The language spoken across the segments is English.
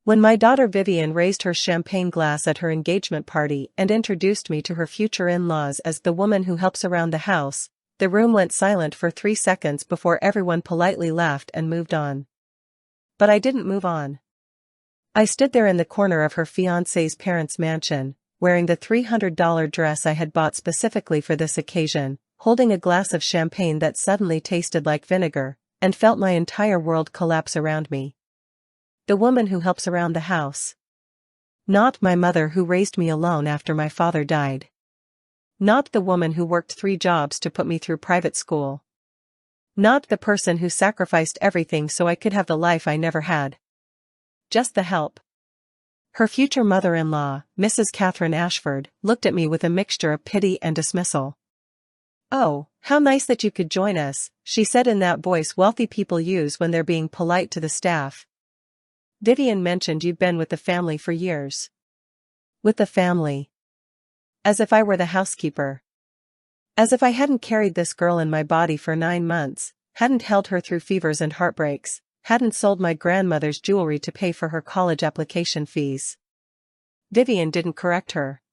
When my daughter Vivian raised her champagne glass at her engagement party and introduced me to her future in-laws as the woman who helps around the house, the room went silent for 3 seconds before everyone politely laughed and moved on. But I didn't move on. I stood there in the corner of her fiancé's parents' mansion, wearing the $300 dress I had bought specifically for this occasion, holding a glass of champagne that suddenly tasted like vinegar, and felt my entire world collapse around me. The woman who helps around the house. Not my mother who raised me alone after my father died. Not the woman who worked 3 jobs to put me through private school. Not the person who sacrificed everything so I could have the life I never had. Just the help. Her future mother-in-law, Mrs. Catherine Ashford, looked at me with a mixture of pity and dismissal. "Oh, how nice that you could join us," she said in that voice wealthy people use when they're being polite to the staff. "Vivian mentioned you've been with the family for years." With the family. As if I were the housekeeper. As if I hadn't carried this girl in my body for 9 months, hadn't held her through fevers and heartbreaks, hadn't sold my grandmother's jewelry to pay for her college application fees. Vivian didn't correct her.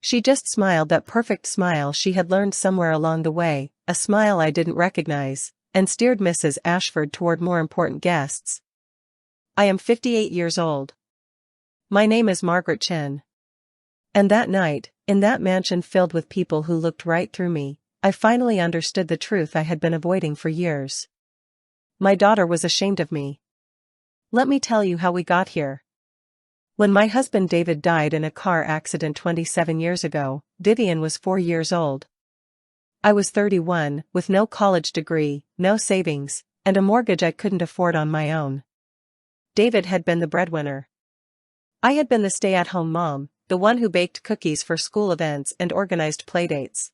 She just smiled that perfect smile she had learned somewhere along the way, a smile I didn't recognize, and steered Mrs. Ashford toward more important guests. "I am 58 years old. My name is Margaret Chen." And that night, in that mansion filled with people who looked right through me, I finally understood the truth I had been avoiding for years. My daughter was ashamed of me. Let me tell you how we got here. When my husband David died in a car accident 27 years ago, Vivian was 4 years old. I was 31, with no college degree, no savings, and a mortgage I couldn't afford on my own. David had been the breadwinner. I had been the stay-at-home mom, the one who baked cookies for school events and organized playdates.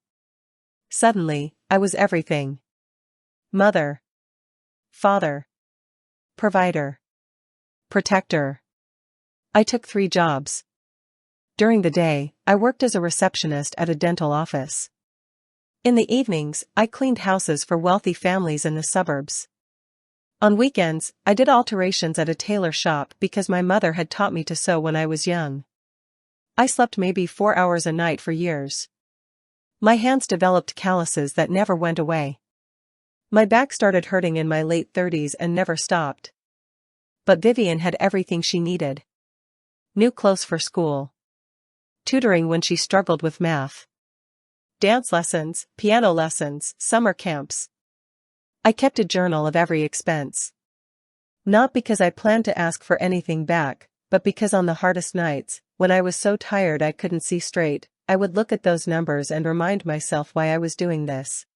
Suddenly, I was everything. Mother. Father. Provider. Protector. I took 3 jobs. During the day, I worked as a receptionist at a dental office. In the evenings, I cleaned houses for wealthy families in the suburbs. On weekends, I did alterations at a tailor shop because my mother had taught me to sew when I was young. I slept maybe 4 hours a night for years. My hands developed calluses that never went away. My back started hurting in my late 30s and never stopped. But Vivian had everything she needed. New clothes for school. Tutoring when she struggled with math. Dance lessons, piano lessons, summer camps. I kept a journal of every expense. Not because I planned to ask for anything back, but because on the hardest nights, when I was so tired I couldn't see straight, I would look at those numbers and remind myself why I was doing this.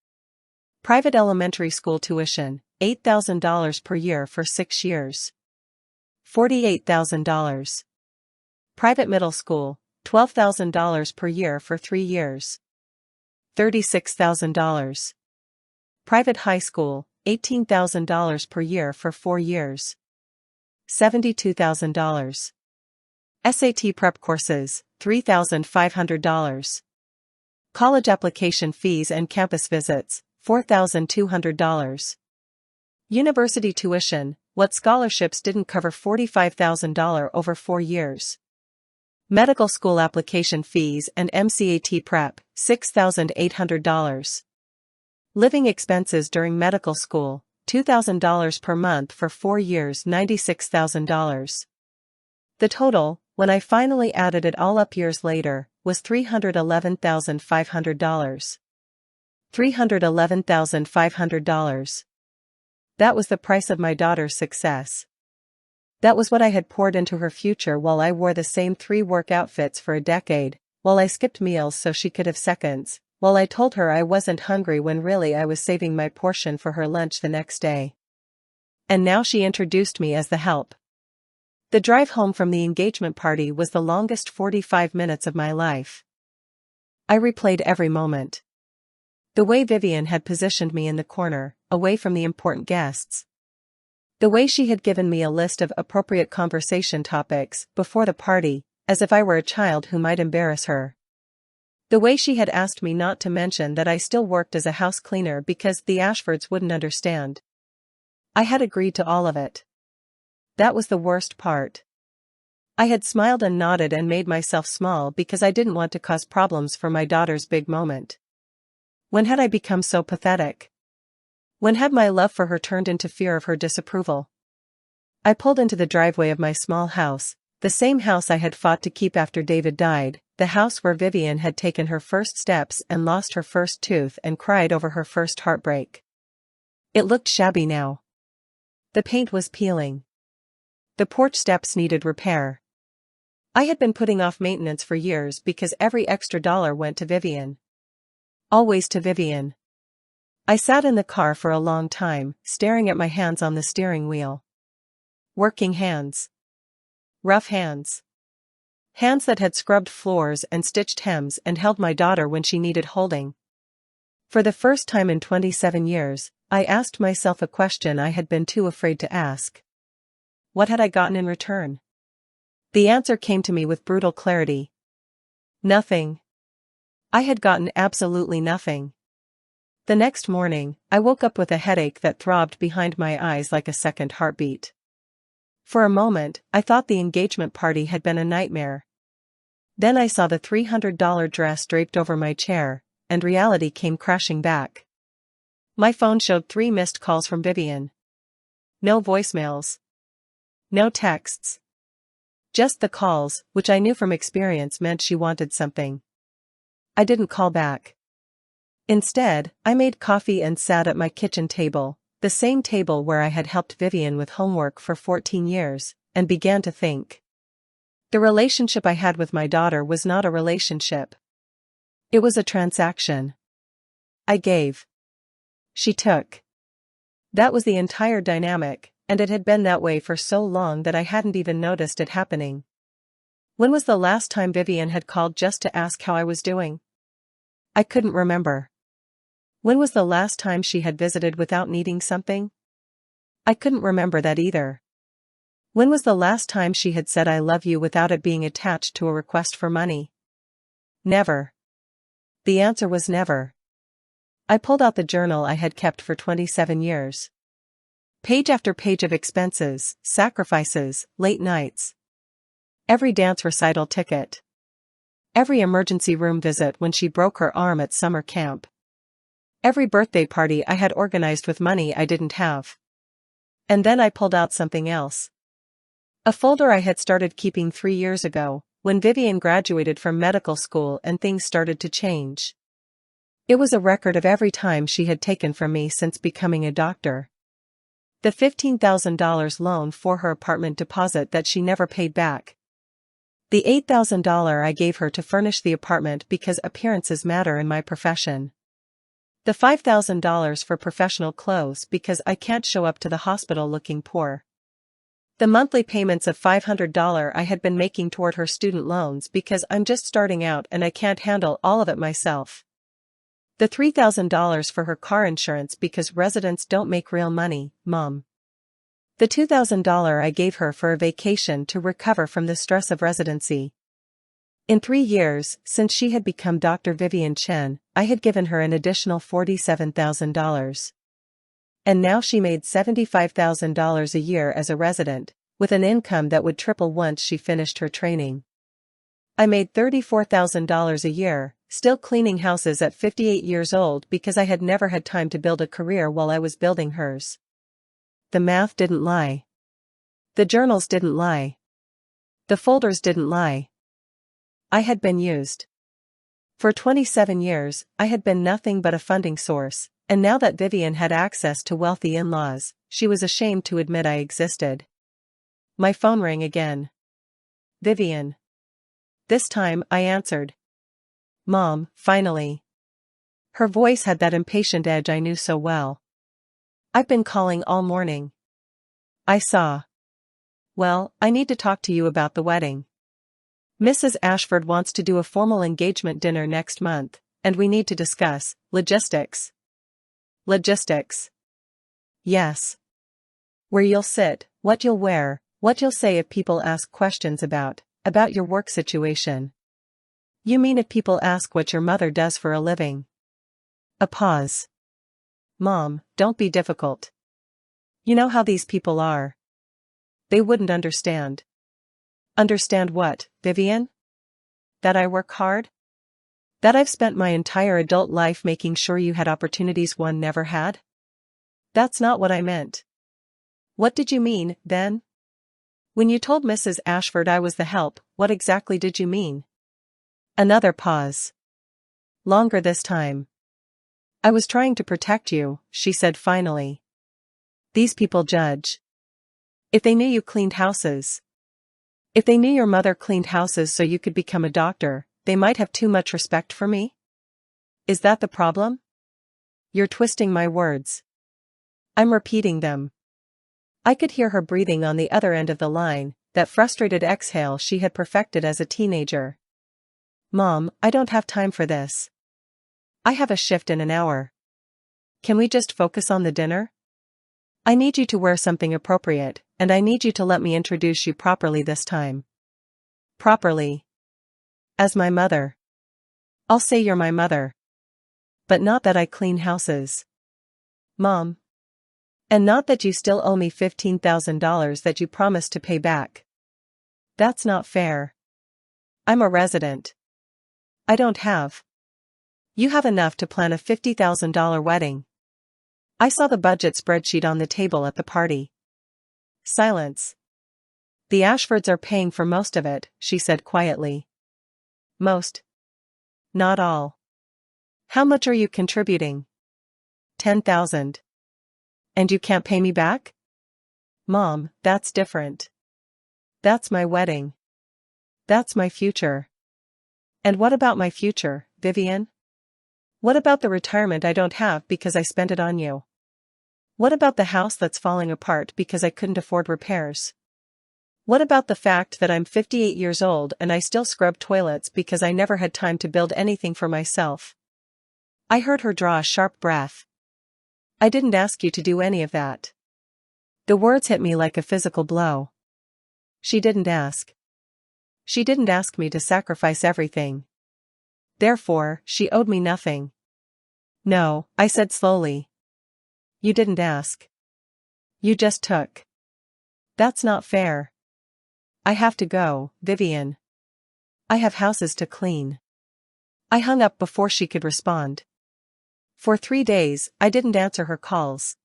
Private elementary school tuition, $8,000 per year for 6 years. $48,000. Private middle school, $12,000 per year for 3 years. $36,000. Private high school, $18,000 per year for 4 years. $72,000. SAT prep courses, $3,500. College application fees and campus visits, $4,200. University tuition, what scholarships didn't cover $45,000 over 4 years. Medical school application fees and MCAT prep, $6,800. Living expenses during medical school, $2,000 per month for 4 years, $96,000. The total, when I finally added it all up years later, was $311,500. $311,500. That was the price of my daughter's success. That was what I had poured into her future while I wore the same 3 work outfits for a decade, while I skipped meals so she could have seconds, while I told her I wasn't hungry when really I was saving my portion for her lunch the next day. And now she introduced me as the help. The drive home from the engagement party was the longest 45 minutes of my life. I replayed every moment. The way Vivian had positioned me in the corner, away from the important guests. The way she had given me a list of appropriate conversation topics before the party, as if I were a child who might embarrass her. The way she had asked me not to mention that I still worked as a house cleaner because the Ashfords wouldn't understand. I had agreed to all of it. That was the worst part. I had smiled and nodded and made myself small because I didn't want to cause problems for my daughter's big moment. When had I become so pathetic? When had my love for her turned into fear of her disapproval? I pulled into the driveway of my small house, the same house I had fought to keep after David died, the house where Vivian had taken her first steps and lost her first tooth and cried over her first heartbreak. It looked shabby now. The paint was peeling. The porch steps needed repair. I had been putting off maintenance for years because every extra dollar went to Vivian. Always to Vivian. I sat in the car for a long time, staring at my hands on the steering wheel. Working hands. Rough hands. Hands that had scrubbed floors and stitched hems and held my daughter when she needed holding. For the first time in 27 years, I asked myself a question I had been too afraid to ask. What had I gotten in return? The answer came to me with brutal clarity. Nothing. I had gotten absolutely nothing. The next morning, I woke up with a headache that throbbed behind my eyes like a second heartbeat. For a moment, I thought the engagement party had been a nightmare. Then I saw the $300 dress draped over my chair, and reality came crashing back. My phone showed 3 missed calls from Vivian. No voicemails. No texts. Just the calls, which I knew from experience meant she wanted something. I didn't call back. Instead, I made coffee and sat at my kitchen table, the same table where I had helped Vivian with homework for 14 years, and began to think. The relationship I had with my daughter was not a relationship. It was a transaction. I gave. She took. That was the entire dynamic, and it had been that way for so long that I hadn't even noticed it happening. When was the last time Vivian had called just to ask how I was doing? I couldn't remember. When was the last time she had visited without needing something? I couldn't remember that either. When was the last time she had said I love you without it being attached to a request for money? Never. The answer was never. I pulled out the journal I had kept for 27 years. Page after page of expenses, sacrifices, late nights. Every dance recital ticket. Every emergency room visit when she broke her arm at summer camp. Every birthday party I had organized with money I didn't have. And then I pulled out something else. A folder I had started keeping 3 years ago, when Vivian graduated from medical school and things started to change. It was a record of every time she had taken from me since becoming a doctor. The $15,000 loan for her apartment deposit that she never paid back. The $8,000 I gave her to furnish the apartment because appearances matter in my profession. The $5,000 for professional clothes because I can't show up to the hospital looking poor. The monthly payments of $500 I had been making toward her student loans because I'm just starting out and I can't handle all of it myself. The $3,000 for her car insurance because residents don't make real money, Mom. The $2,000 I gave her for a vacation to recover from the stress of residency. In 3 years, since she had become Dr. Vivian Chen, I had given her an additional $47,000. And now she made $75,000 a year as a resident, with an income that would triple once she finished her training. I made $34,000 a year, still cleaning houses at 58 years old because I had never had time to build a career while I was building hers. The math didn't lie. The journals didn't lie. The folders didn't lie. I had been used. For 27 years, I had been nothing but a funding source, and now that Vivian had access to wealthy in-laws, she was ashamed to admit I existed. My phone rang again. Vivian. This time, I answered. Mom, finally. Her voice had that impatient edge I knew so well. I've been calling all morning. I saw. Well, I need to talk to you about the wedding. Mrs. Ashford wants to do a formal engagement dinner next month, and we need to discuss logistics. Logistics. Yes. Where you'll sit, what you'll wear, what you'll say if people ask questions about your work situation. You mean if people ask what your mother does for a living? A pause. Mom, don't be difficult. You know how these people are. They wouldn't understand. Understand what, Vivian? That I work hard? That I've spent my entire adult life making sure you had opportunities one never had? That's not what I meant. What did you mean, then? When you told Mrs. Ashford I was the help, what exactly did you mean? Another pause. Longer this time. I was trying to protect you, she said finally. These people judge. If they knew you cleaned houses. If they knew your mother cleaned houses so you could become a doctor, they might have too much respect for me? Is that the problem? You're twisting my words. I'm repeating them. I could hear her breathing on the other end of the line, that frustrated exhale she had perfected as a teenager. Mom, I don't have time for this. I have a shift in an hour. Can we just focus on the dinner? I need you to wear something appropriate, and I need you to let me introduce you properly this time. Properly. As my mother. I'll say you're my mother. But not that I clean houses. Mom. And not that you still owe me $15,000 that you promised to pay back. That's not fair. I'm a resident. I don't have. You have enough to plan a $50,000 wedding. I saw the budget spreadsheet on the table at the party. Silence. The Ashfords are paying for most of it, she said quietly. Most. Not all. How much are you contributing? 10,000. And you can't pay me back? Mom, that's different. That's my wedding. That's my future. And what about my future, Vivian? What about the retirement I don't have because I spent it on you? What about the house that's falling apart because I couldn't afford repairs? What about the fact that I'm 58 years old and I still scrub toilets because I never had time to build anything for myself? I heard her draw a sharp breath. I didn't ask you to do any of that. The words hit me like a physical blow. She didn't ask. She didn't ask me to sacrifice everything. Therefore, she owed me nothing. No, I said slowly. You didn't ask. You just took. That's not fair. I have to go, Vivian. I have houses to clean. I hung up before she could respond. For 3 days, I didn't answer her calls.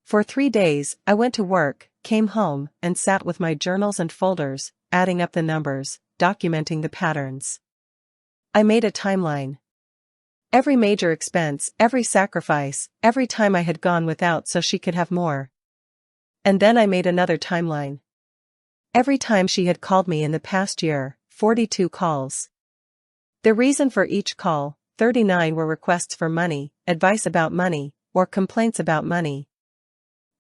For 3 days, I went to work, came home, and sat with my journals and folders, adding up the numbers, documenting the patterns. I made a timeline. Every major expense, every sacrifice, every time I had gone without so she could have more. And then I made another timeline. Every time she had called me in the past year, 42 calls. The reason for each call, 39 were requests for money, advice about money, or complaints about money.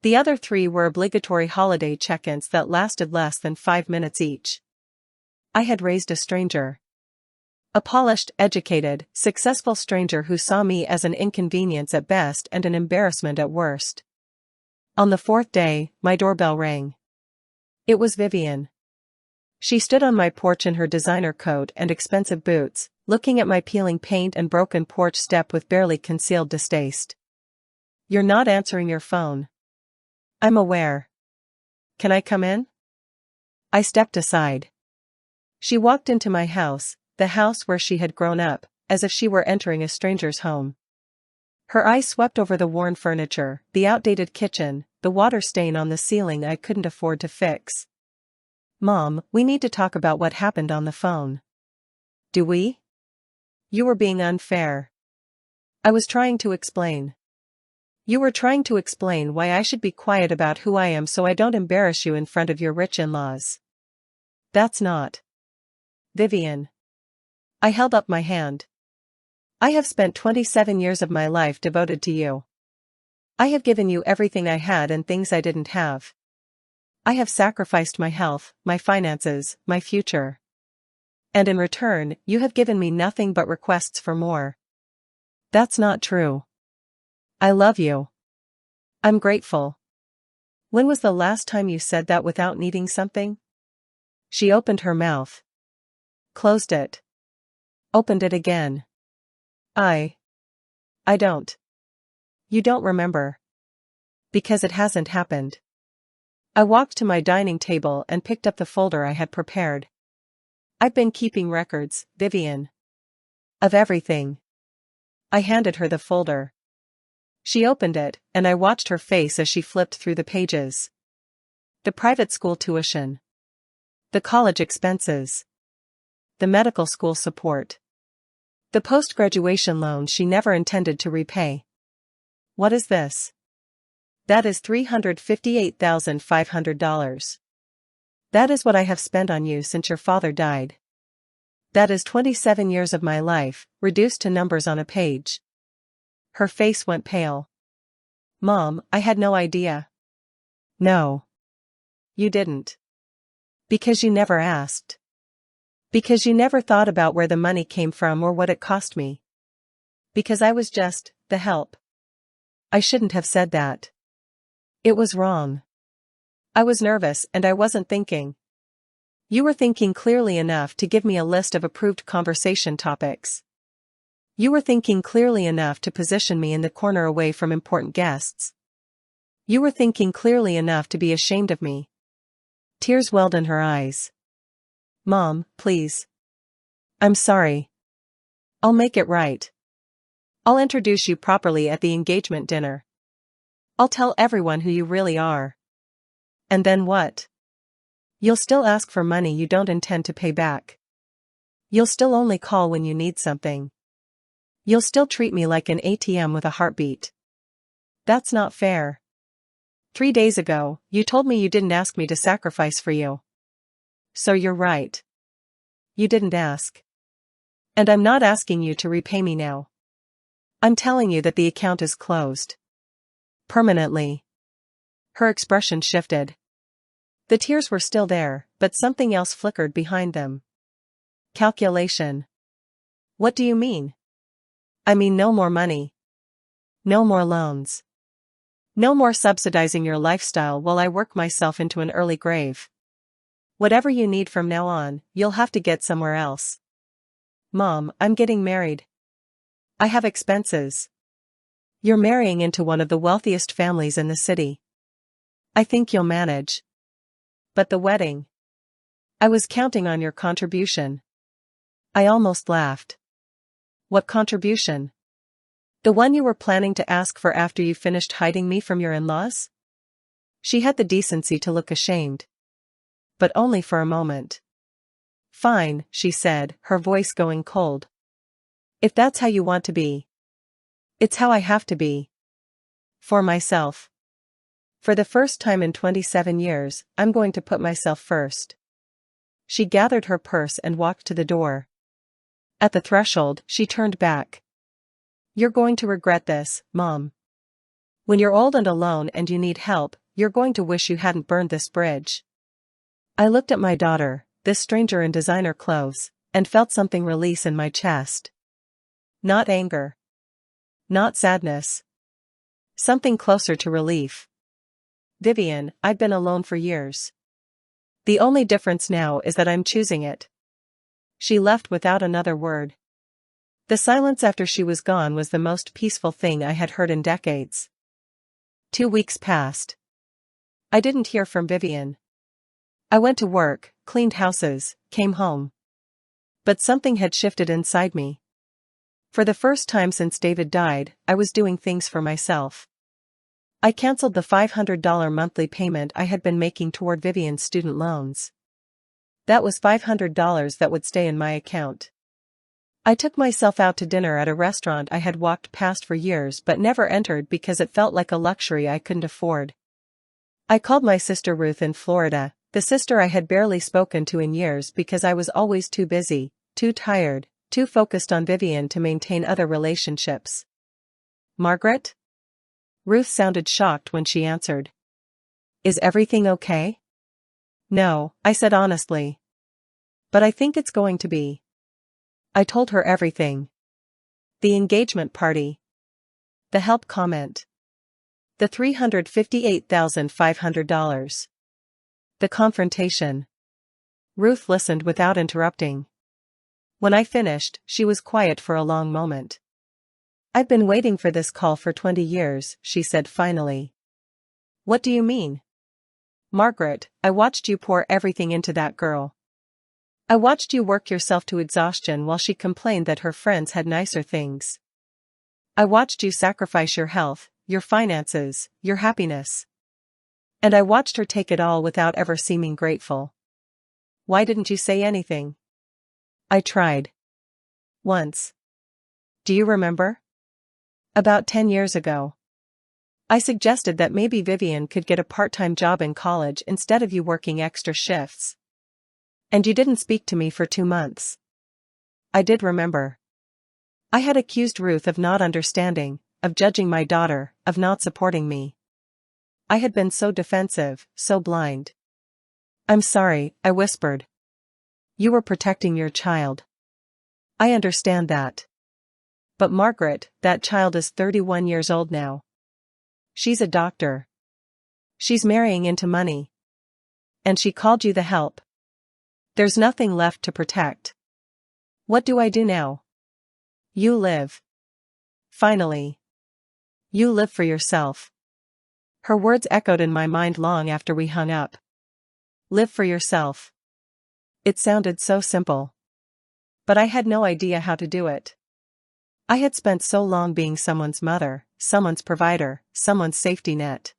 The other 3 were obligatory holiday check-ins that lasted less than 5 minutes each. I had raised a stranger. A polished, educated, successful stranger who saw me as an inconvenience at best and an embarrassment at worst. On the 4th day, my doorbell rang. It was Vivian. She stood on my porch in her designer coat and expensive boots, looking at my peeling paint and broken porch step with barely concealed distaste. You're not answering your phone. I'm aware. Can I come in? I stepped aside. She walked into my house, the house where she had grown up, as if she were entering a stranger's home. Her eyes swept over the worn furniture, the outdated kitchen, the water stain on the ceiling I couldn't afford to fix. Mom, we need to talk about what happened on the phone. Do we? You were being unfair. I was trying to explain. You were trying to explain why I should be quiet about who I am so I don't embarrass you in front of your rich in-laws. That's not. Vivian. I held up my hand. I have spent 27 years of my life devoted to you. I have given you everything I had and things I didn't have. I have sacrificed my health, my finances, my future. And in return, you have given me nothing but requests for more. That's not true. I love you. I'm grateful. When was the last time you said that without needing something? She opened her mouth. Closed it. Opened it again. I don't. You don't remember. Because it hasn't happened. I walked to my dining table and picked up the folder I had prepared. I've been keeping records, Vivian. Of everything. I handed her the folder. She opened it, and I watched her face as she flipped through the pages. The private school tuition. The college expenses. The medical school support. The post-graduation loan she never intended to repay. What is this? That is $358,500. That is what I have spent on you since your father died. That is 27 years of my life, reduced to numbers on a page. Her face went pale. Mom, I had no idea. No. You didn't. Because you never asked. Because you never thought about where the money came from or what it cost me. Because I was just the help. I shouldn't have said that. It was wrong. I was nervous and I wasn't thinking. You were thinking clearly enough to give me a list of approved conversation topics. You were thinking clearly enough to position me in the corner away from important guests. You were thinking clearly enough to be ashamed of me. Tears welled in her eyes. Mom, please. I'm sorry. I'll make it right. I'll introduce you properly at the engagement dinner. I'll tell everyone who you really are. And then what? You'll still ask for money you don't intend to pay back. You'll still only call when you need something. You'll still treat me like an ATM with a heartbeat. That's not fair. 3 days ago, you told me you didn't ask me to sacrifice for you. So you're right. You didn't ask. And I'm not asking you to repay me now. I'm telling you that the account is closed. Permanently. Her expression shifted. The tears were still there, but something else flickered behind them. Calculation. What do you mean? I mean no more money. No more loans. No more subsidizing your lifestyle while I work myself into an early grave. Whatever you need from now on, you'll have to get somewhere else. Mom, I'm getting married. I have expenses. You're marrying into one of the wealthiest families in the city. I think you'll manage. But the wedding. I was counting on your contribution. I almost laughed. What contribution? The one you were planning to ask for after you finished hiding me from your in-laws? She had the decency to look ashamed. But only for a moment. Fine, she said, her voice going cold. If that's how you want to be. It's how I have to be. For myself. For the first time in 27 years, I'm going to put myself first. She gathered her purse and walked to the door. At the threshold, she turned back. You're going to regret this, Mom. When you're old and alone and you need help, you're going to wish you hadn't burned this bridge. I looked at my daughter, this stranger in designer clothes, and felt something release in my chest. Not anger. Not sadness. Something closer to relief. Vivian, I've been alone for years. The only difference now is that I'm choosing it. She left without another word. The silence after she was gone was the most peaceful thing I had heard in decades. 2 weeks passed. I didn't hear from Vivian. I went to work, cleaned houses, came home. But something had shifted inside me. For the first time since David died, I was doing things for myself. I canceled the $500 monthly payment I had been making toward Vivian's student loans. That was $500 that would stay in my account. I took myself out to dinner at a restaurant I had walked past for years but never entered because it felt like a luxury I couldn't afford. I called my sister Ruth in Florida, the sister I had barely spoken to in years because I was always too busy, too tired, too focused on Vivian to maintain other relationships. Margaret? Ruth sounded shocked when she answered. Is everything okay? No, I said honestly. But I think it's going to be. I told her everything. The engagement party. The help comment. The $358,500. The confrontation. Ruth listened without interrupting. When I finished, she was quiet for a long moment. I've been waiting for this call for 20 years, she said finally. What do you mean? Margaret, I watched you pour everything into that girl. I watched you work yourself to exhaustion while she complained that her friends had nicer things. I watched you sacrifice your health, your finances, your happiness. And I watched her take it all without ever seeming grateful. Why didn't you say anything? I tried. Once. Do you remember? About 10 years ago. I suggested that maybe Vivian could get a part-time job in college instead of you working extra shifts. And you didn't speak to me for 2 months. I did remember. I had accused Ruth of not understanding, of judging my daughter, of not supporting me. I had been so defensive, so blind. I'm sorry, I whispered. You were protecting your child. I understand that. But Margaret, that child is 31 years old now. She's a doctor. She's marrying into money. And she called you the help. There's nothing left to protect. What do I do now? You live. Finally. You live for yourself. Her words echoed in my mind long after we hung up. Live for yourself. It sounded so simple. But I had no idea how to do it. I had spent so long being someone's mother, someone's provider, someone's safety net.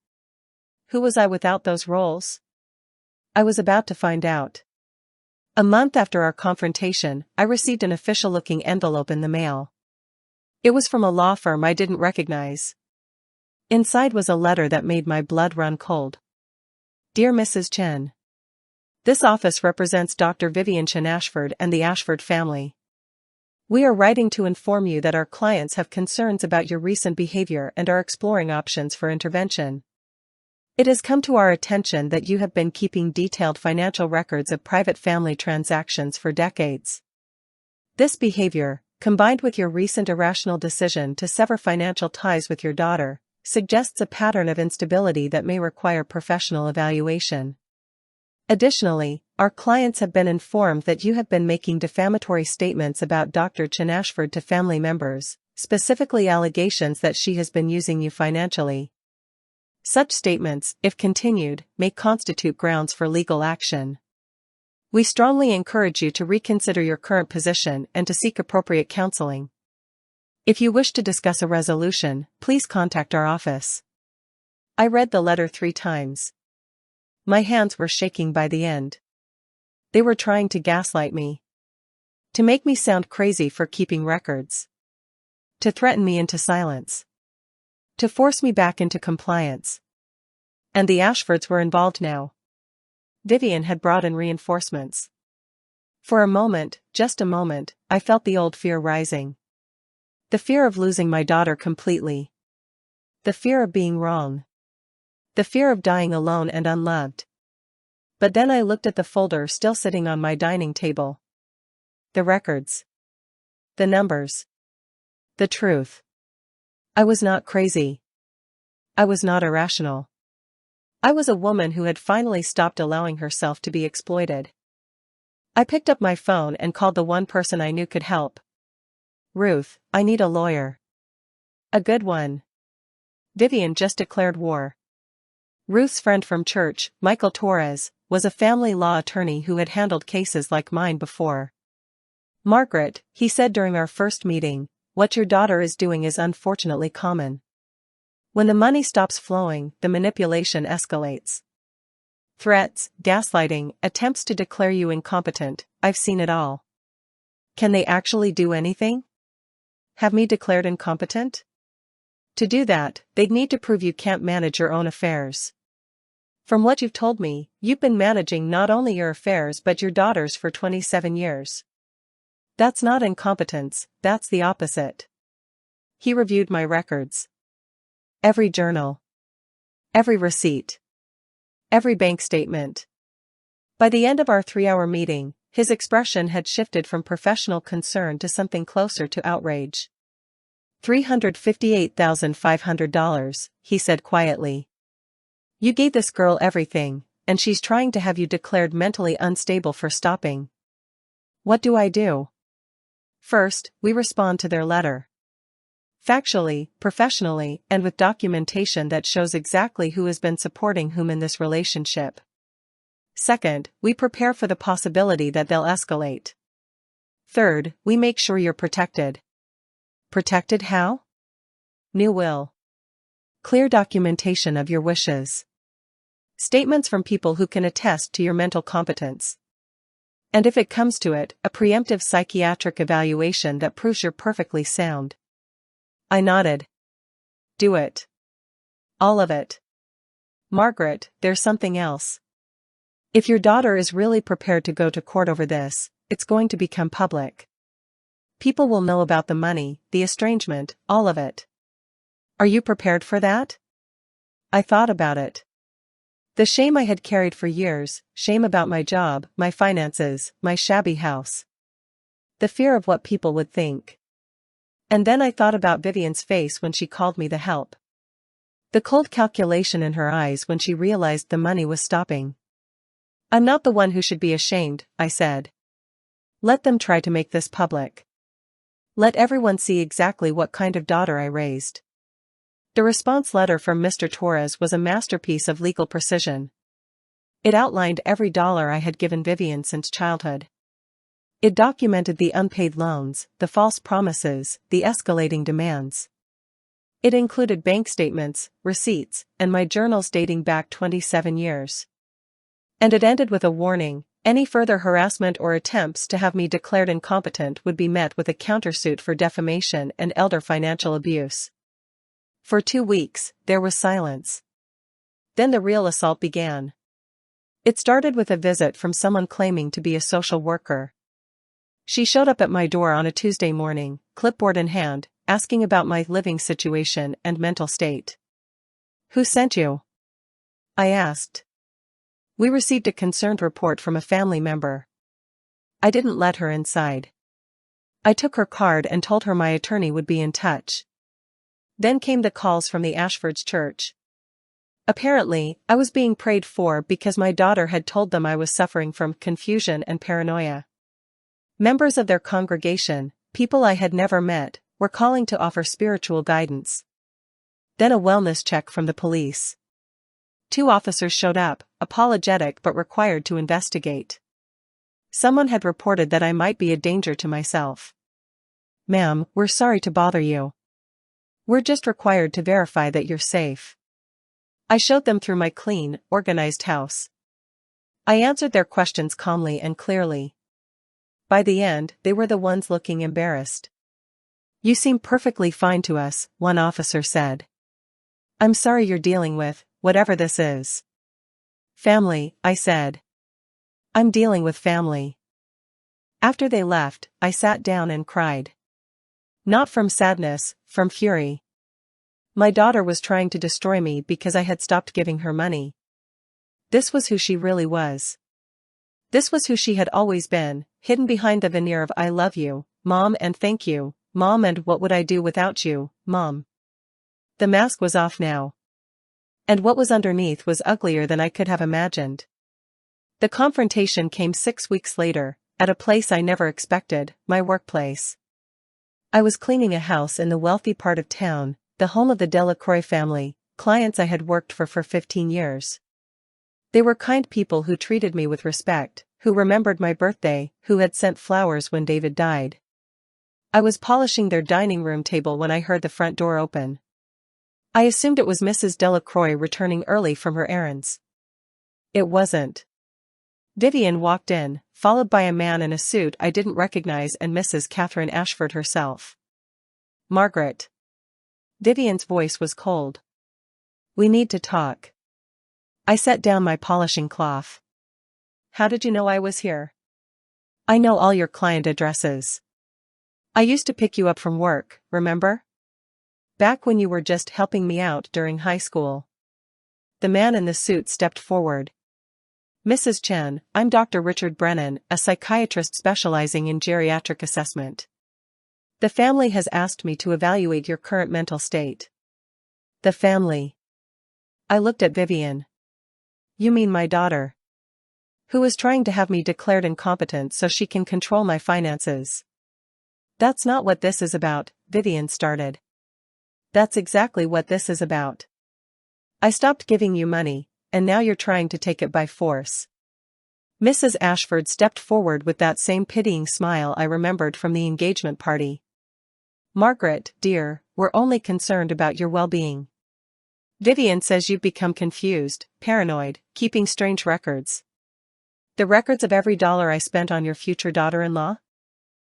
Who was I without those roles? I was about to find out. A month after our confrontation, I received an official-looking envelope in the mail. It was from a law firm I didn't recognize. Inside was a letter that made my blood run cold. Dear Mrs. Chen. This office represents Dr. Vivian Chen Ashford and the Ashford family. We are writing to inform you that our clients have concerns about your recent behavior and are exploring options for intervention. It has come to our attention that you have been keeping detailed financial records of private family transactions for decades. This behavior, combined with your recent irrational decision to sever financial ties with your daughter, suggests a pattern of instability that may require professional evaluation. Additionally, our clients have been informed that you have been making defamatory statements about Dr. Chen Ashford to family members, specifically allegations that she has been using you financially. Such statements, if continued, may constitute grounds for legal action. We strongly encourage you to reconsider your current position and to seek appropriate counseling. If you wish to discuss a resolution, please contact our office. I read the letter 3 times. My hands were shaking by the end. They were trying to gaslight me. To make me sound crazy for keeping records. To threaten me into silence. To force me back into compliance. And the Ashfords were involved now. Vivian had brought in reinforcements. For a moment, just a moment, I felt the old fear rising. The fear of losing my daughter completely. The fear of being wrong. The fear of dying alone and unloved. But then I looked at the folder still sitting on my dining table. The records. The numbers. The truth. I was not crazy. I was not irrational. I was a woman who had finally stopped allowing herself to be exploited. I picked up my phone and called the one person I knew could help. Ruth, I need a lawyer. A good one. Vivian just declared war. Ruth's friend from church, Michael Torres, was a family law attorney who had handled cases like mine before. Margaret, he said during our first meeting, what your daughter is doing is unfortunately common. When the money stops flowing, the manipulation escalates. Threats, gaslighting, attempts to declare you incompetent, I've seen it all. Can they actually do anything? Have me declared incompetent? To do that, they'd need to prove you can't manage your own affairs. From what you've told me, you've been managing not only your affairs but your daughter's for 27 years. That's not incompetence, that's the opposite. He reviewed my records. Every journal. Every receipt. Every bank statement. By the end of our 3-hour meeting, his expression had shifted from professional concern to something closer to outrage. $358,500, he said quietly. You gave this girl everything, and she's trying to have you declared mentally unstable for stopping. What do I do? First, we respond to their letter. Factually, professionally, and with documentation that shows exactly who has been supporting whom in this relationship. Second, we prepare for the possibility that they'll escalate. Third, we make sure you're protected. Protected how? New will. Clear documentation of your wishes. Statements from people who can attest to your mental competence. And if it comes to it, a preemptive psychiatric evaluation that proves you're perfectly sound. I nodded. Do it. All of it. Margaret, there's something else. If your daughter is really prepared to go to court over this, it's going to become public. People will know about the money, the estrangement, all of it. Are you prepared for that? I thought about it. The shame I had carried for years, shame about my job, my finances, my shabby house. The fear of what people would think. And then I thought about Vivian's face when she called me the help. The cold calculation in her eyes when she realized the money was stopping. I'm not the one who should be ashamed, I said. Let them try to make this public. Let everyone see exactly what kind of daughter I raised. The response letter from Mr. Torres was a masterpiece of legal precision. It outlined every dollar I had given Vivian since childhood. It documented the unpaid loans, the false promises, the escalating demands. It included bank statements, receipts, and my journals dating back 27 years. And it ended with a warning: any further harassment or attempts to have me declared incompetent would be met with a countersuit for defamation and elder financial abuse. For 2 weeks, there was silence. Then the real assault began. It started with a visit from someone claiming to be a social worker. She showed up at my door on a Tuesday morning, clipboard in hand, asking about my living situation and mental state. "Who sent you?" I asked. "We received a concerned report from a family member." I didn't let her inside. I took her card and told her my attorney would be in touch. Then came the calls from the Ashfords church. Apparently, I was being prayed for because my daughter had told them I was suffering from confusion and paranoia. Members of their congregation, people I had never met, were calling to offer spiritual guidance. Then a wellness check from the police. 2 officers showed up, apologetic but required to investigate. Someone had reported that I might be a danger to myself. "Ma'am, we're sorry to bother you. We're just required to verify that you're safe." I showed them through my clean, organized house. I answered their questions calmly and clearly. By the end, they were the ones looking embarrassed. "You seem perfectly fine to us," one officer said. "I'm sorry you're dealing with, whatever this is." "Family," I said. "I'm dealing with family." After they left, I sat down and cried. Not from sadness, from fury. My daughter was trying to destroy me because I had stopped giving her money. This was who she really was. This was who she had always been, hidden behind the veneer of "I love you, Mom, and thank you, Mom, and what would I do without you, Mom." The mask was off now. And what was underneath was uglier than I could have imagined. The confrontation came 6 weeks later, at a place I never expected, my workplace. I was cleaning a house in the wealthy part of town, the home of the Delacroix family, clients I had worked for 15 years. They were kind people who treated me with respect, who remembered my birthday, who had sent flowers when David died. I was polishing their dining room table when I heard the front door open. I assumed it was Mrs. Delacroix returning early from her errands. It wasn't. Vivian walked in, followed by a man in a suit I didn't recognize and Mrs. Catherine Ashford herself. "Margaret." Vivian's voice was cold. "We need to talk." I set down my polishing cloth. "How did you know I was here?" "I know all your client addresses. I used to pick you up from work, remember? Back when you were just helping me out during high school." The man in the suit stepped forward. "Mrs. Chen, I'm Dr. Richard Brennan, a psychiatrist specializing in geriatric assessment. The family has asked me to evaluate your current mental state." The family. I looked at Vivian. "You mean my daughter? Who is trying to have me declared incompetent so she can control my finances?" "That's not what this is about," Vivian started. That's exactly what this is about. I stopped giving you money, and now you're trying to take it by force. Mrs. Ashford stepped forward with that same pitying smile I remembered from the engagement party. Margaret, dear, we're only concerned about your well-being. Vivian says you've become confused, paranoid, keeping strange records. The records of every dollar I spent on your future daughter-in-law?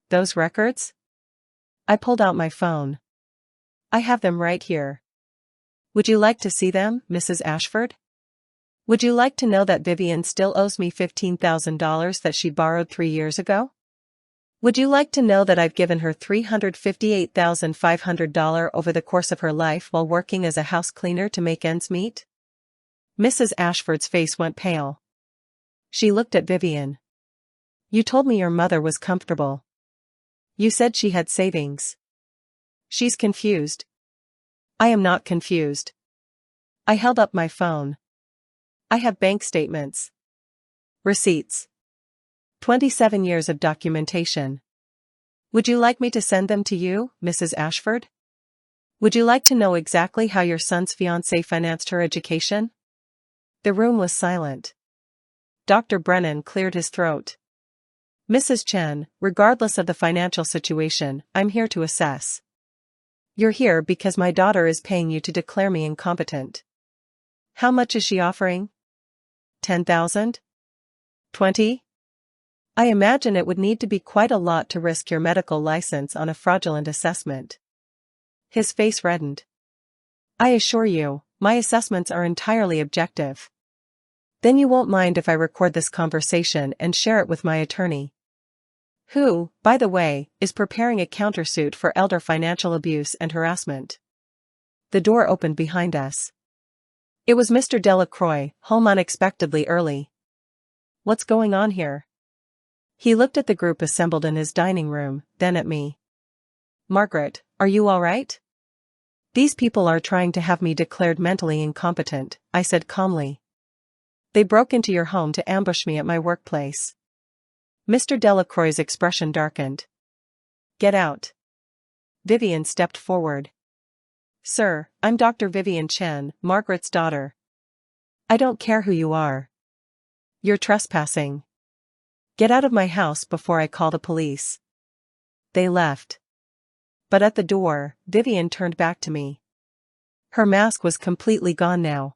Those records? I pulled out my phone. I have them right here. Would you like to see them, Mrs. Ashford? Would you like to know that Vivian still owes me $15,000 that she borrowed 3 years ago? Would you like to know that I've given her $358,500 over the course of her life while working as a house cleaner to make ends meet? Mrs. Ashford's face went pale. She looked at Vivian. You told me your mother was comfortable. You said she had savings. She's confused. I am not confused. I held up my phone. I have bank statements. Receipts. 27 years of documentation. Would you like me to send them to you, Mrs. Ashford? Would you like to know exactly how your son's fiancée financed her education? The room was silent. Dr. Brennan cleared his throat. Mrs. Chen, regardless of the financial situation, I'm here to assess. You're here because my daughter is paying you to declare me incompetent. How much is she offering? 10,000? 20? I imagine it would need to be quite a lot to risk your medical license on a fraudulent assessment. His face reddened. I assure you, my assessments are entirely objective. Then you won't mind if I record this conversation and share it with my attorney, who, by the way, is preparing a countersuit for elder financial abuse and harassment. The door opened behind us. It was Mr. Delacroix, home unexpectedly early. What's going on here? He looked at the group assembled in his dining room, then at me. Margaret, are you all right? These people are trying to have me declared mentally incompetent, I said calmly. They broke into your home to ambush me at my workplace. Mr. Delacroix's expression darkened. Get out. Vivian stepped forward. Sir, I'm Dr. Vivian Chen, Margaret's daughter. I don't care who you are. You're trespassing. Get out of my house before I call the police. They left. But at the door, Vivian turned back to me. Her mask was completely gone now.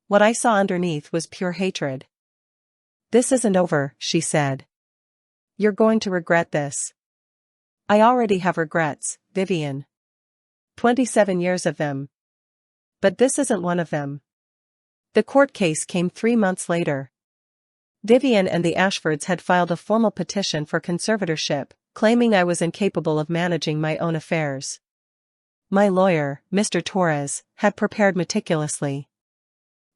What I saw underneath was pure hatred. This isn't over, she said. You're going to regret this. I already have regrets, Vivian. 27 years of them. But this isn't one of them. The court case came 3 months later. Vivian and the Ashfords had filed a formal petition for conservatorship, claiming I was incapable of managing my own affairs. My lawyer, Mr. Torres, had prepared meticulously.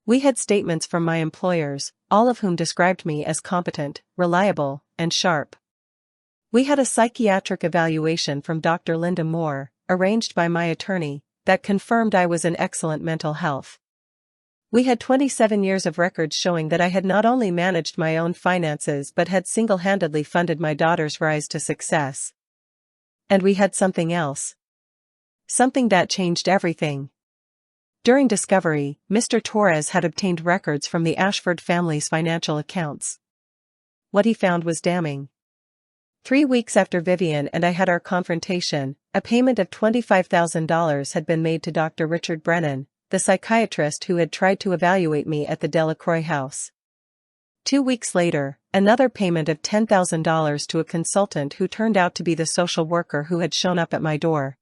We had statements from my employers, all of whom described me as competent, reliable, and sharp. We had a psychiatric evaluation from Dr. Linda Moore, arranged by my attorney, that confirmed I was in excellent mental health. We had 27 years of records showing that I had not only managed my own finances but had single-handedly funded my daughter's rise to success. And we had something else. Something that changed everything. During discovery, Mr. Torres had obtained records from the Ashford family's financial accounts. What he found was damning. 3 weeks after Vivian and I had our confrontation, a payment of $25,000 had been made to Dr. Richard Brennan, the psychiatrist who had tried to evaluate me at the Delacroix house. 2 weeks later, another payment of $10,000 to a consultant who turned out to be the social worker who had shown up at my door.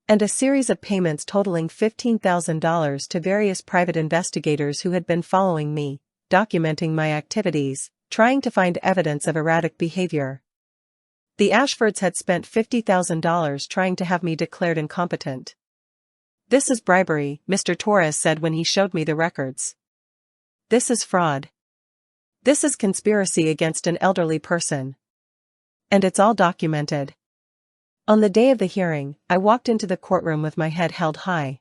And a series of payments totaling $15,000 to various private investigators who had been following me, documenting my activities, trying to find evidence of erratic behavior. The Ashfords had spent $50,000 trying to have me declared incompetent. This is bribery, Mr. Torres said when he showed me the records. This is fraud. This is conspiracy against an elderly person. And it's all documented. On the day of the hearing, I walked into the courtroom with my head held high.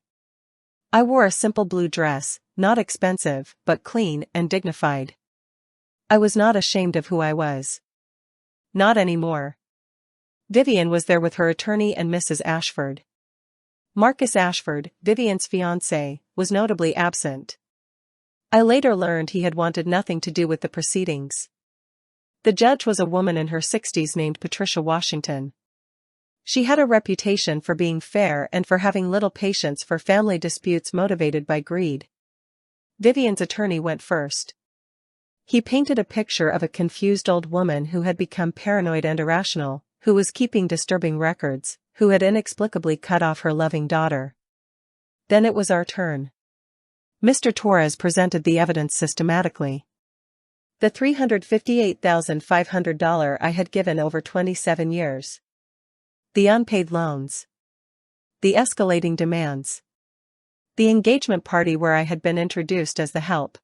I wore a simple blue dress, not expensive, but clean and dignified. I was not ashamed of who I was. Not anymore. Vivian was there with her attorney and Mrs. Ashford. Marcus Ashford, Vivian's fiancé, was notably absent. I later learned he had wanted nothing to do with the proceedings. The judge was a woman in her 60s named Patricia Washington. She had a reputation for being fair and for having little patience for family disputes motivated by greed. Vivian's attorney went first. He painted a picture of a confused old woman who had become paranoid and irrational, who was keeping disturbing records, who had inexplicably cut off her loving daughter. Then it was our turn. Mr. Torres presented the evidence systematically. The $358,500 I had given over 27 years. The unpaid loans. The escalating demands. The engagement party where I had been introduced as the help.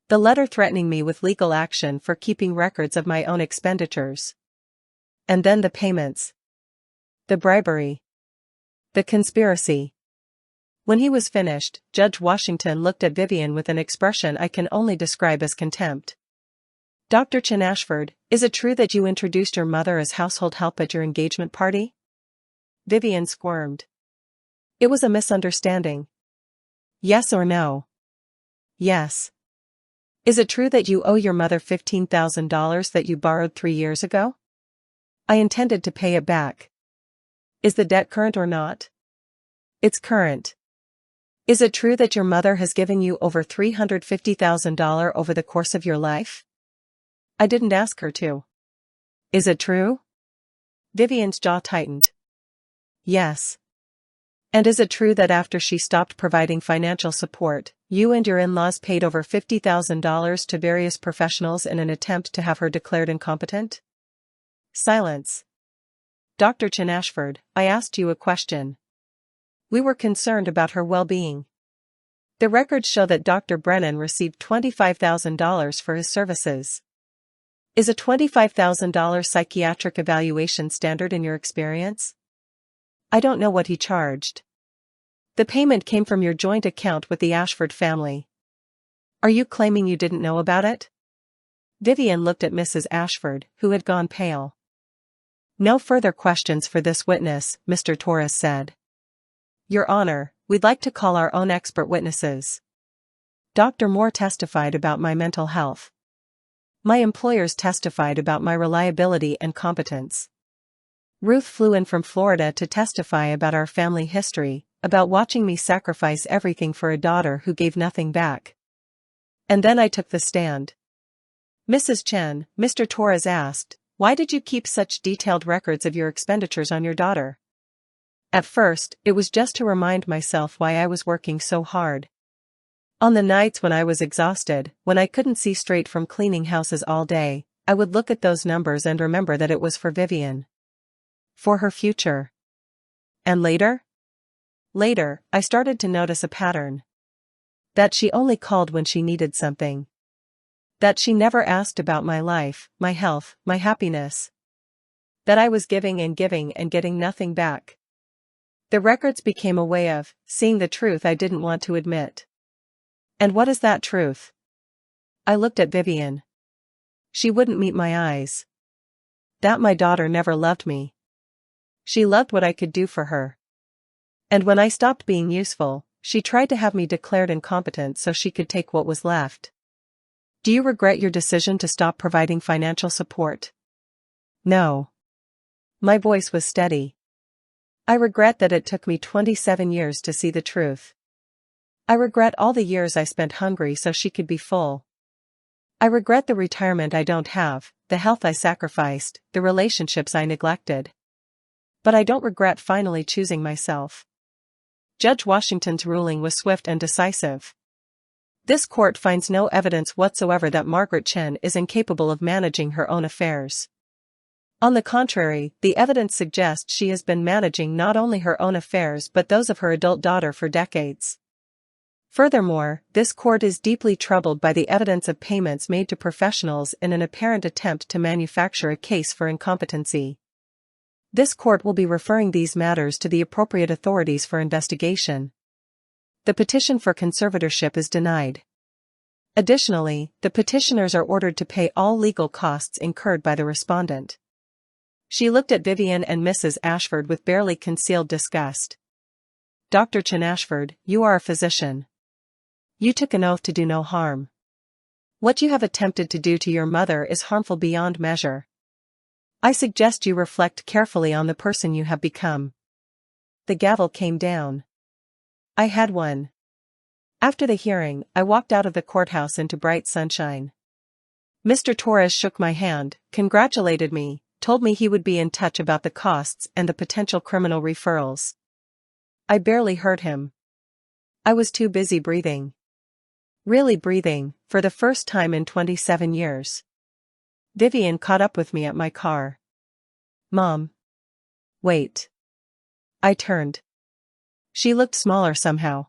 The letter threatening me with legal action for keeping records of my own expenditures. And then the payments. The bribery. The conspiracy. When he was finished, Judge Washington looked at Vivian with an expression I can only describe as contempt. Dr. Chen Ashford, is it true that you introduced your mother as household help at your engagement party? Vivian squirmed. It was a misunderstanding. Yes or no? Yes. Is it true that you owe your mother $15,000 that you borrowed 3 years ago? I intended to pay it back. Is the debt current or not? It's current. Is it true that your mother has given you over $350,000 over the course of your life? I didn't ask her to. Is it true? Vivian's jaw tightened. Yes. And is it true that after she stopped providing financial support, you and your in-laws paid over $50,000 to various professionals in an attempt to have her declared incompetent? Silence. Dr. Chen Ashford, I asked you a question. We were concerned about her well-being. The records show that Dr. Brennan received $25,000 for his services. Is a $25,000 psychiatric evaluation standard in your experience? I don't know what he charged. The payment came from your joint account with the Ashford family. Are you claiming you didn't know about it? Vivian looked at Mrs. Ashford, who had gone pale. No further questions for this witness, Mr. Torres said. Your Honor, we'd like to call our own expert witnesses. Dr. Moore testified about my mental health. My employers testified about my reliability and competence. Ruth flew in from Florida to testify about our family history, about watching me sacrifice everything for a daughter who gave nothing back. And then I took the stand. Mrs. Chen, Mr. Torres asked, why did you keep such detailed records of your expenditures on your daughter? At first, it was just to remind myself why I was working so hard. On the nights when I was exhausted, when I couldn't see straight from cleaning houses all day, I would look at those numbers and remember that it was for Vivian. For her future. And later? Later, I started to notice a pattern. That she only called when she needed something. That she never asked about my life, my health, my happiness. That I was giving and getting nothing back. The records became a way of seeing the truth I didn't want to admit. And what is that truth? I looked at Vivian. She wouldn't meet my eyes. That my daughter never loved me. She loved what I could do for her. And when I stopped being useful, she tried to have me declared incompetent so she could take what was left. Do you regret your decision to stop providing financial support? No. My voice was steady. I regret that it took me 27 years to see the truth. I regret all the years I spent hungry so she could be full. I regret the retirement I don't have, the health I sacrificed, the relationships I neglected. But I don't regret finally choosing myself. Judge Washington's ruling was swift and decisive. This court finds no evidence whatsoever that Margaret Chen is incapable of managing her own affairs. On the contrary, the evidence suggests she has been managing not only her own affairs but those of her adult daughter for decades. Furthermore, this court is deeply troubled by the evidence of payments made to professionals in an apparent attempt to manufacture a case for incompetency. This court will be referring these matters to the appropriate authorities for investigation. The petition for conservatorship is denied. Additionally, the petitioners are ordered to pay all legal costs incurred by the respondent. She looked at Vivian and Mrs. Ashford with barely concealed disgust. Dr. Chen Ashford, you are a physician. You took an oath to do no harm. What you have attempted to do to your mother is harmful beyond measure. I suggest you reflect carefully on the person you have become. The gavel came down. I had one. After the hearing, I walked out of the courthouse into bright sunshine. Mr. Torres shook my hand, congratulated me, told me he would be in touch about the costs and the potential criminal referrals. I barely heard him. I was too busy breathing. Really breathing, for the first time in 27 years. Vivian caught up with me at my car. Mom. Wait. I turned. She looked smaller somehow.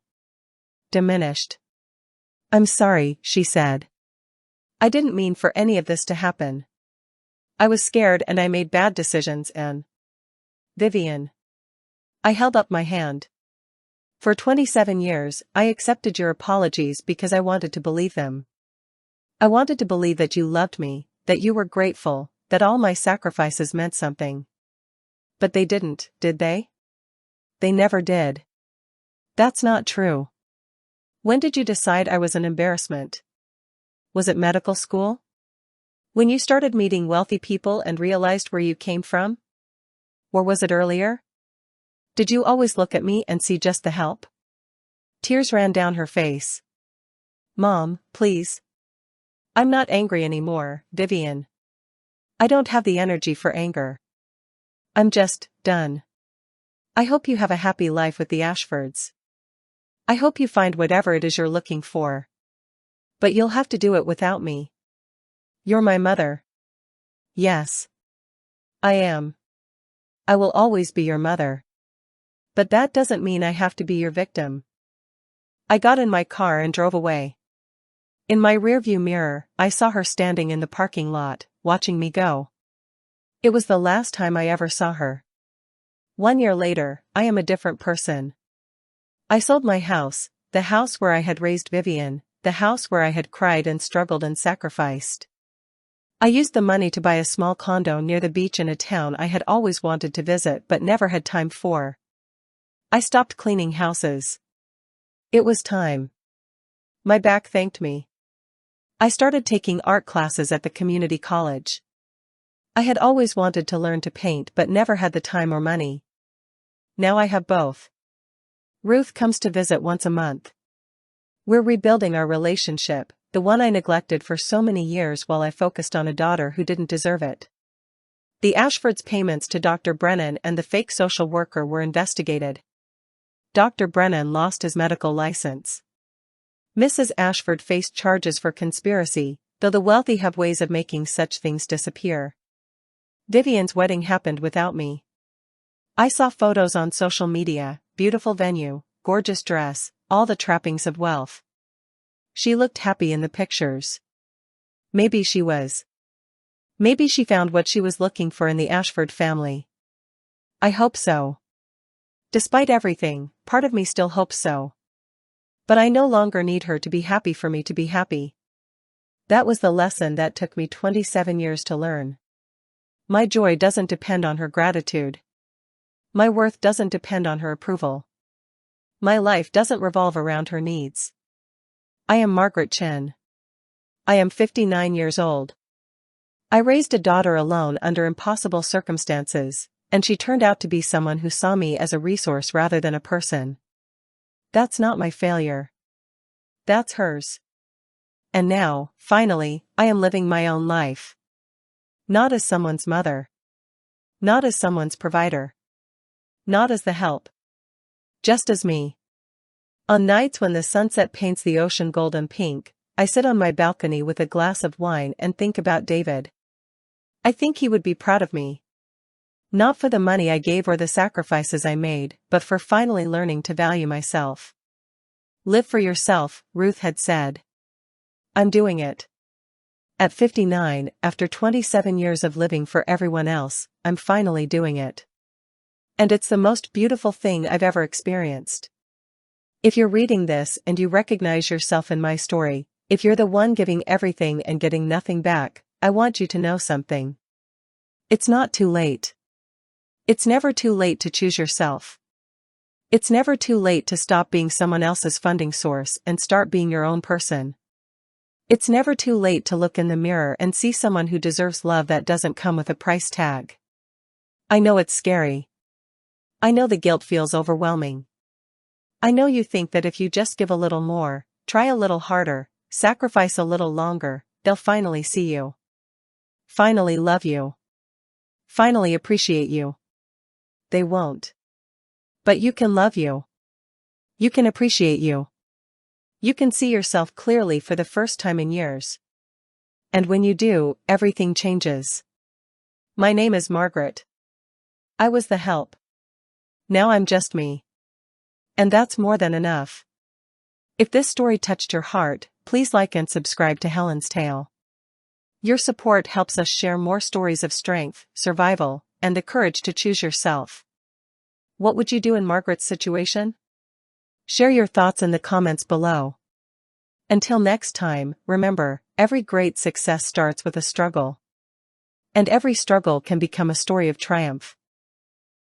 Diminished. I'm sorry, she said. I didn't mean for any of this to happen. I was scared and I made bad decisions and... Vivian. I held up my hand. For 27 years, I accepted your apologies because I wanted to believe them. I wanted to believe that you loved me, that you were grateful, that all my sacrifices meant something. But they didn't, did they? They never did. That's not true. When did you decide I was an embarrassment? Was it medical school? When you started meeting wealthy people and realized where you came from? Or was it earlier? Did you always look at me and see just the help? Tears ran down her face. Mom, please. I'm not angry anymore, Vivian. I don't have the energy for anger. I'm just done. I hope you have a happy life with the Ashfords. I hope you find whatever it is you're looking for. But you'll have to do it without me. You're my mother. Yes. I am. I will always be your mother. But that doesn't mean I have to be your victim. I got in my car and drove away. In my rearview mirror, I saw her standing in the parking lot, watching me go. It was the last time I ever saw her. 1 year later, I am a different person. I sold my house, the house where I had raised Vivian, the house where I had cried and struggled and sacrificed. I used the money to buy a small condo near the beach in a town I had always wanted to visit but never had time for. I stopped cleaning houses. It was time. My back thanked me. I started taking art classes at the community college. I had always wanted to learn to paint but never had the time or money. Now I have both. Ruth comes to visit once a month. We're rebuilding our relationship, the one I neglected for so many years while I focused on a daughter who didn't deserve it. The Ashfords' payments to Dr. Brennan and the fake social worker were investigated. Dr. Brennan lost his medical license. Mrs. Ashford faced charges for conspiracy, though the wealthy have ways of making such things disappear. Vivian's wedding happened without me. I saw photos on social media, beautiful venue, gorgeous dress, all the trappings of wealth. She looked happy in the pictures. Maybe she was. Maybe she found what she was looking for in the Ashford family. I hope so. Despite everything, part of me still hopes so. But I no longer need her to be happy for me to be happy. That was the lesson that took me 27 years to learn. My joy doesn't depend on her gratitude. My worth doesn't depend on her approval. My life doesn't revolve around her needs. I am Margaret Chen. I am 59 years old. I raised a daughter alone under impossible circumstances, and she turned out to be someone who saw me as a resource rather than a person. That's not my failure. That's hers. And now, finally, I am living my own life. Not as someone's mother. Not as someone's provider. Not as the help. Just as me. On nights when the sunset paints the ocean golden pink, I sit on my balcony with a glass of wine and think about David. I think he would be proud of me. Not for the money I gave or the sacrifices I made, but for finally learning to value myself. Live for yourself, Ruth had said. I'm doing it. At 59, after 27 years of living for everyone else, I'm finally doing it. And it's the most beautiful thing I've ever experienced. If you're reading this and you recognize yourself in my story, if you're the one giving everything and getting nothing back, I want you to know something. It's not too late. It's never too late to choose yourself. It's never too late to stop being someone else's funding source and start being your own person. It's never too late to look in the mirror and see someone who deserves love that doesn't come with a price tag. I know it's scary. I know the guilt feels overwhelming. I know you think that if you just give a little more, try a little harder, sacrifice a little longer, they'll finally see you. Finally love you. Finally appreciate you. They won't. But you can love you. You can appreciate you. You can see yourself clearly for the first time in years. And when you do, everything changes. My name is Margaret. I was the help. Now I'm just me. And that's more than enough. If this story touched your heart, please like and subscribe to Helen's Tale. Your support helps us share more stories of strength, survival, and the courage to choose yourself. What would you do in Margaret's situation? Share your thoughts in the comments below. Until next time, remember, every great success starts with a struggle. And every struggle can become a story of triumph.